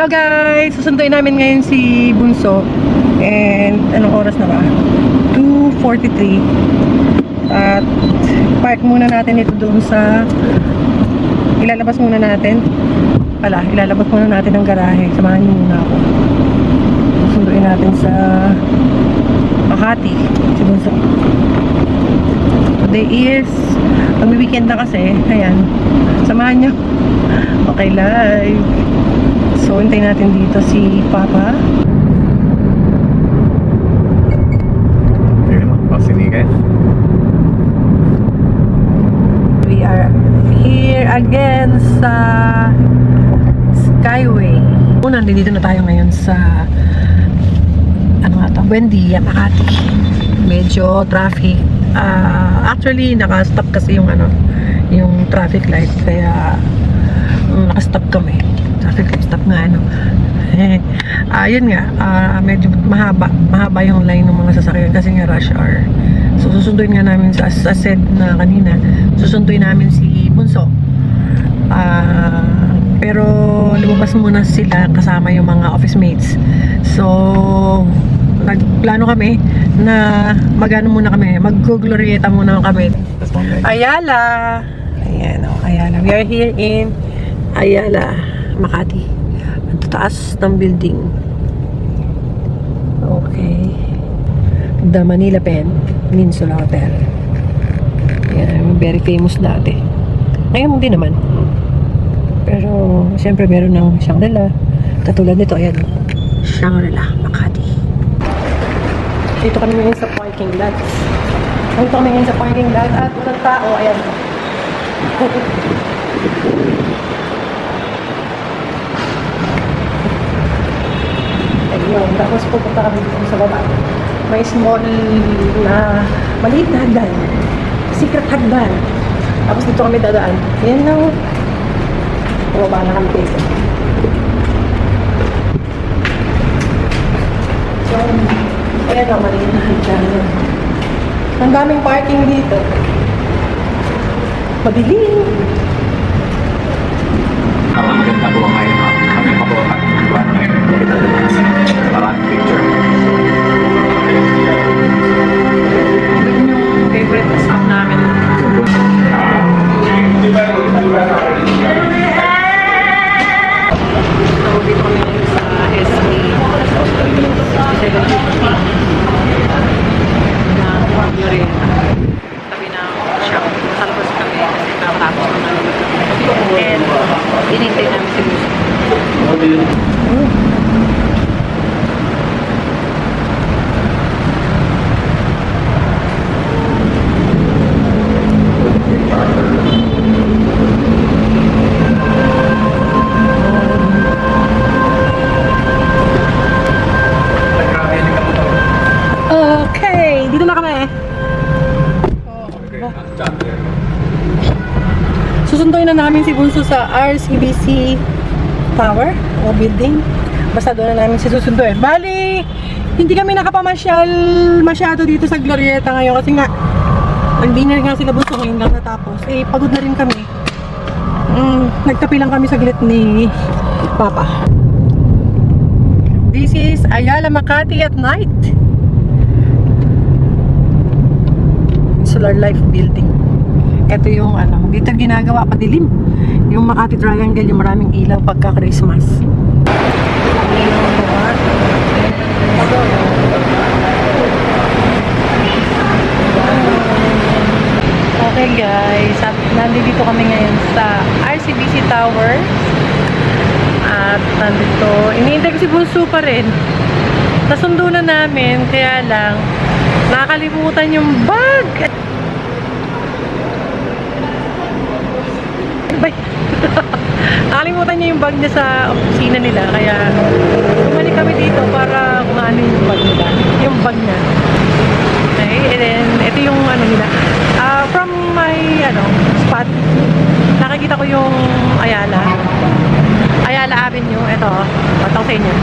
Hello guys! Susunduin namin ngayon si Bunso. And anong oras na ba? 2:43. At park muna natin ito doon sa ilalabas muna natin ang garahe. Samahan niyo muna ako. Susunduin natin sa Makati si Bunso. Today is mag-weekend na kasi. Ayan. Samahan niyo. Okay, live. So, hintayin natin dito si Papa. Ayun mo, pagsinigan. We are here again sa Skyway. Nandito na tayo ngayon sa Buendia, Makati. Medyo traffic. Actually, naka-stop kasi yung traffic light. Kaya naka-stop kami. Traffic light stop nga yun nga, medyo mahaba yung line ng mga sasakyan kasi nga rush hour. So susunduin nga namin as said na kanina, susunduin namin si Bunso. Pero lumabas muna sila kasama yung mga office mates. So nagplano kami na mag-glorieta muna kami. Ayala. Ayan o, Ayala. We are here in Ayala, Makati. Ang taas ng building. Okay. The Manila Peninsula Hotel. Yan, very famous dati. Ngayon din naman. Pero, siyempre meron ng Shangri-La. Katulad nito, ayan. Shangri-La, Makati. Dito kami ngayon sa parking lot. Dito kami ngayon sa parking lot at walang tao, ayan. Ayun, tapos pupunta kami dito sa baba. May small na maliit na hagdan. Secret hagdan. Tapos dito kami dadaan. Yan lang. Bumaba na kami dito. So, ayan lang, maliit na hagdan. Ang daming parking dito. Madilim. Maganda po ngayon. Kami pa po ngayon. Maraming picture. Yun yung favorite stop namin. So, dito kami ngayon sa SB. Na Glorieta. Sabi na shop. Sa labas kami kasi nakatapos ng and inintay namin si Bunso. Okay, dito na kami. Susunduin na namin si Bunso sa RCBC Tower o building. Basta doon na namin si susunduin. Bali, hindi kami nakapamasyal masyado dito sa Glorieta ngayon kasi nga nag-dinner nga sila Bunso ngayon lang natapos. Eh, pagod na rin kami. Nagtapi lang kami saglit ni Papa. This is Ayala Makati at night. Solar Life Building. Ito yung dito ginagawa padilim. Yung Makati Triangle, yung maraming ilaw pagka Christmas. Okay guys, nandito kami ngayon sa RCBC Tower. At nandito, iniintay ko si Bunso pa rin. Nasundo na namin, kaya lang nakakalimutan yung bag. Bye. Nakalimutan niya yung bag niya sa opisina nila, kaya bumalik kami dito para kung ano yung bag nila. Yung bag niya. Okay, and then ito yung nila. From my spot, nakikita ko yung Ayala Avenue. Ito, matang sa inyo.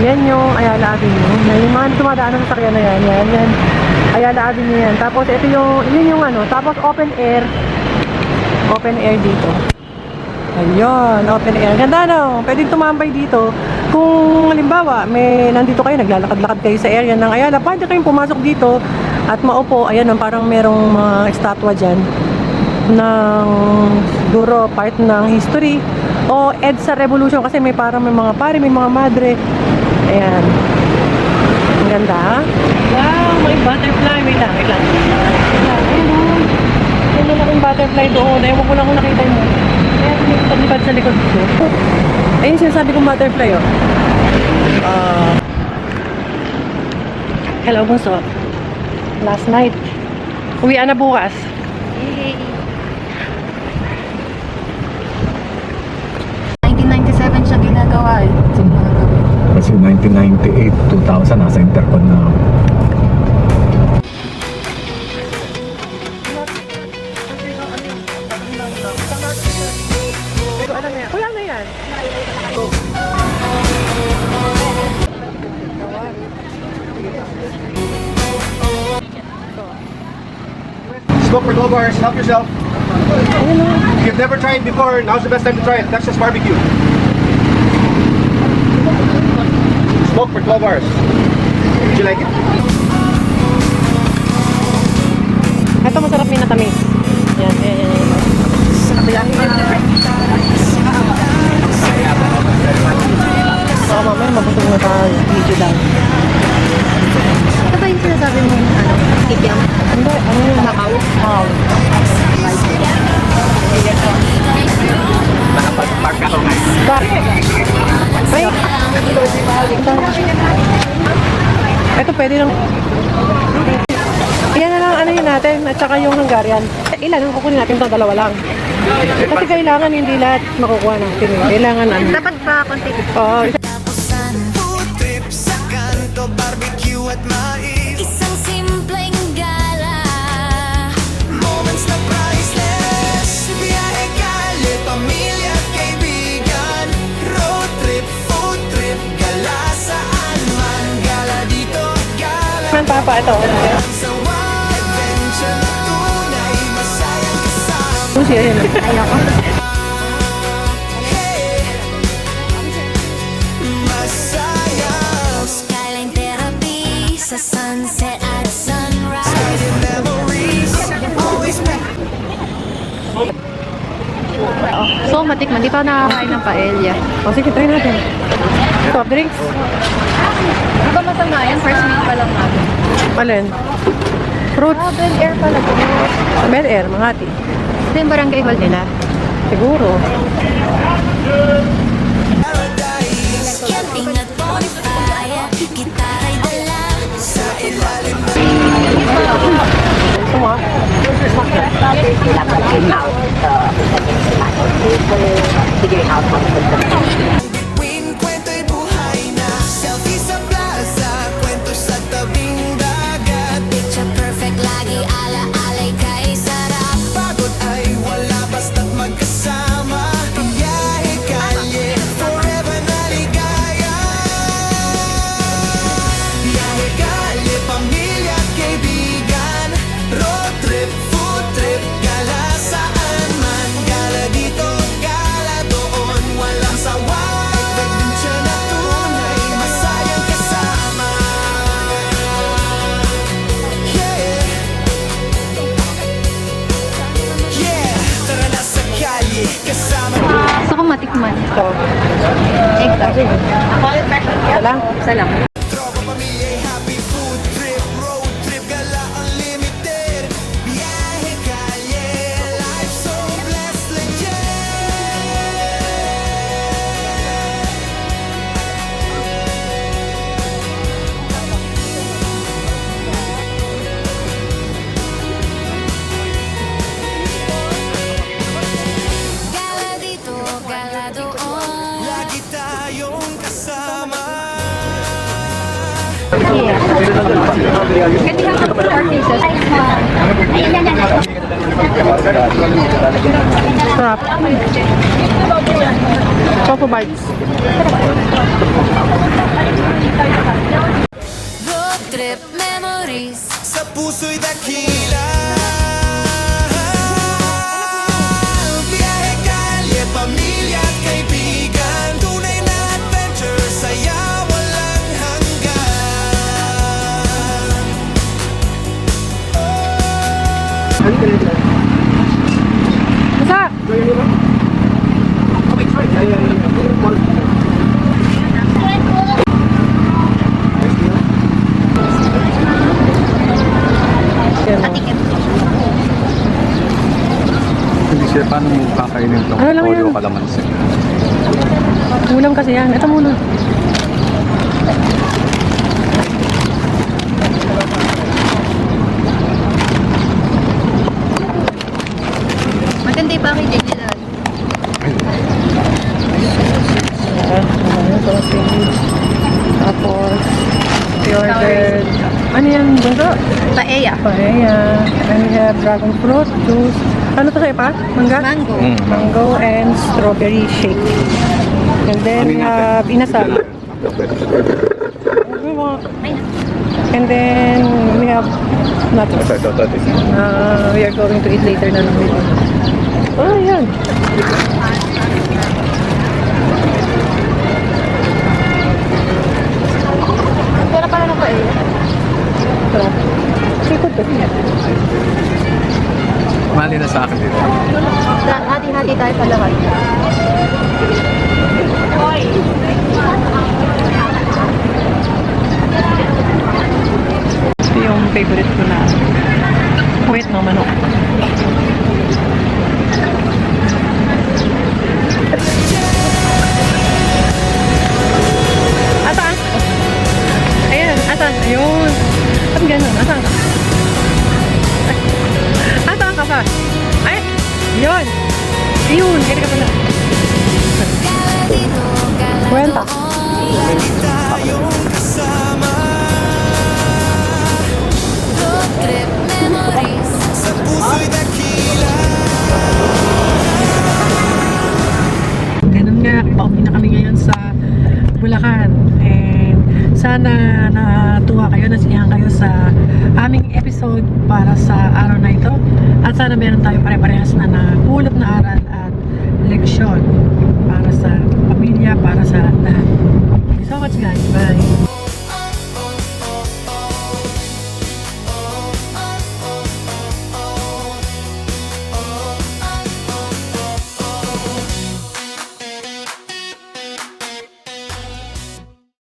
Yan yung Ayala Avenue. Yung mga tumadaan ng sasakyan na yan. Ayala Avenue yan. Tapos ito yung, yun yung tapos open air dito. Ayun, open air. Ganda no, pwedeng tumambay dito. Kung halimbawa, nandito kayo, naglalakad-lakad kayo sa area ng Ayala, pwede kayong pumasok dito at maupo. Ayan, parang merong mga estatwa dyan ng siguro part ng history o EDSA Revolution kasi may parang may mga pare, may mga madre. Ayan. Ang ganda. Wow, may butterfly. Wait lang. Ano na yung butterfly doon? Ewan ko lang kung nakita mo. Kaya lumipad sa likod ko. Ayun sinasabi kong butterfly, oh. Hello, bunso. Last night. Uwian na bukas. Yay! 1997 siya ginagawa eh. Kasi 1998, 2000, nasa Intercon na ako. Kuya, ano yan? Smoke for 12 hours, help yourself. If you've never tried before, now's the best time to try it. Texas barbecue. Smoke for 12 hours. Would you like it? Ito masarap yung natamis. Yan. Oo, mamaya mabusog na tayo. Video daw. Ito ba yung sinasabi mo yung kikiam? Hindi, ano yung Macau? Wow. Nakapag-park ako ngayon. Bakit? Ay! Ito pwede lang. Yan na lang ano yun natin at saka yung Hungarian. Ilan ang kukunin natin ito? Dalawa lang. Kasi kailangan hindi lahat makukuha natin. Kailangan ano. Dapat ba konti? Oo. Food trip sa kanto, barbecue at mais. Isang simpleng gala. Moments na priceless. Biyahe kali, pamilya at kaibigan. Road trip, food trip, gala saan man. Gala dito, gala Man, papa, ito. sa wild adventure na tunay. Masayang kasama. Sushi, ayun. Ayoko. Hey, masaya. Skyline therapy sa sunset at sunrise. Guided memories, always back. So, matikman. Di pa ako nakakain ng paella. O, sige, try natin. Soft drinks. Di ba masama yan? First meal pa lang natin. Alin? Fruits. Bel Air pala. Bel Air, Makati. Ito yung barangay hall nila. Siguro. Camping at bonfire. Gitaray dala. Sa ilalim ng Gusto mo? bituin, kwento'y buhay na. Selfie sa plaza, kwento sa tabing dagat. Picture perfect lagi ala-alay kay sarap. Pagod ay wala basta't magkasama. Biyahe kalye, forever na ligaya. Biyahe kalye, pamilya at kaibigan. Road trip, food trip, gala saan man. Gala dito, gala doon, walang sawa. Adventure na tunay, masayang kasama. Yeah. Yeah, tara na sa kalye, kasama. Gusto ko matikman. Ito. Egg tart. Ito lang. Isa lang. Tropa pamilya'y happy food trip, road trip, gala unlimited. Biyahe kalye, life so blessed, legend. Gala dito, gala doon. Lagi tayong kasama. Yeah. Can you have 4 pieces? Sarap. Choco bites. Road trip memories. Sa puso'y dakila. Biyahe kalye, pamilya Paano mo kakainin itong Ano lang toyo yan? kalamansi? Ulam kasi yan. Ito muna. Maganda yung packaging nila. Sausage. Tapos, we ordered, ano yan, bunso? Paella. Paella. And we have dragon fruit, juice. Ano to sa'yo pa? Mangga? Mango. Mango and strawberry shake. And then we have inasal. And then we have nachos. We are going to eat later na lang dito. Oh, yan. Pera pala ng paella. Ito. Seafood to. Mali na sa akin dito. Hati-hati tayo sa lahat. Ito yung favorite ko na wait no manok. Asan? Ayan, asan? Ayun. Ba't ganun? Asan ka? Asan ka pa? Ay, yun. Ayun, kaya ka pala. Kwenta. Tayong kasama Road trip memories. sa puso'y dakila. Ganun nga, pauwi na kami ngayon sa Bulacan. And sana natuwa kayo, nasiyahan kayo sa aming episode para sa araw na ito. At sana meron tayo pare-parehas na napulot na aral at leksyon para sa pamilya, para sa lahat. Thank you so much guys. Bye!